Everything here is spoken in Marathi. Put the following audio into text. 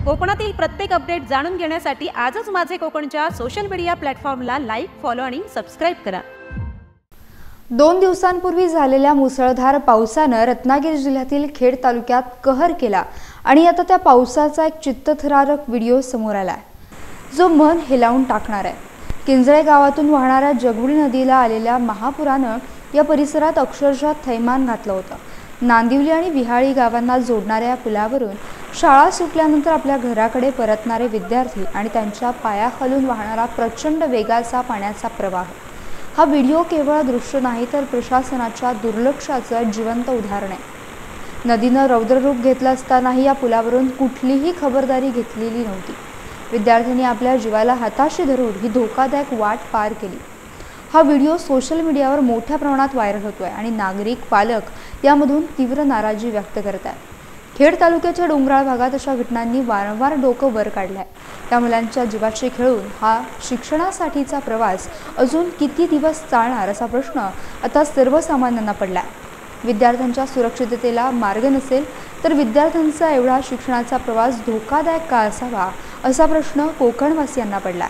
कोकणातील प्रत्येक अपडेट जाणून घेण्यासाठी आजच माझे कोकणच्या सोशल मीडिया प्लॅटफॉर्मला लाईक, फॉलो आणि सबस्क्राइब करा। 2 दिवसांपूर्वी झालेल्या मुसळधार पावसाने रत्नागिरी जिल्ह्यातील खेड तालुक्यात कहर केला आणि आता त्या पावसाचा एक चित्तथरारक व्हिडिओ समोर आलाय, जो मन हेलावून टाकणार आहे। किंजळे गावातून वाहणाऱ्या जगबुडी नदीला आलेल्या महापुराने या परिसरात अक्षरशः थैमान घातलं होतं। नांदिवली आणि विहाळी गावांना जोडणाऱ्या पुलावरून शाळा सुटल्यानंतर आपल्या घराकडे परतणारे विद्यार्थी आणि त्यांच्या पायाखालून वाहणारा प्रचंड वेगाचा पाण्याचा प्रवाह। हा व्हिडिओ केवळ दृश्य नाही तर प्रशासनाच्या दुर्लक्षाचं जिवंत उदाहरण आहे। नदीनं रौद्ररूप घेतलं असतानाही या पुलावरून कुठलीही खबरदारी घेतलेली नव्हती। विद्यार्थ्यांनी आपल्या जीवाला हाताशी धरून ही धोकादायक वाट पार केली। हा व्हिडिओ सोशल मीडियावर मोठ्या प्रमाणात व्हायरल होतोय आणि नागरिक, पालक यामधून तीव्र नाराजी व्यक्त करत आहेत। खेड तालुक्याच्या डोंगराळ भागात अशा घटनांनी वारंवार डोकं वर काढलंय। त्या मुलांच्या जीवाशी खेळून हा शिक्षणासाठीचा प्रवास अजून किती दिवस चालणार असा प्रश्न आता सर्वसामान्यांना पडलाय। विद्यार्थ्यांच्या सुरक्षिततेला मार्ग नसेल तर विद्यार्थ्यांचा एवढा शिक्षणाचा प्रवास धोकादायक का असावा असा प्रश्न कोकणवासियांना पडलाय।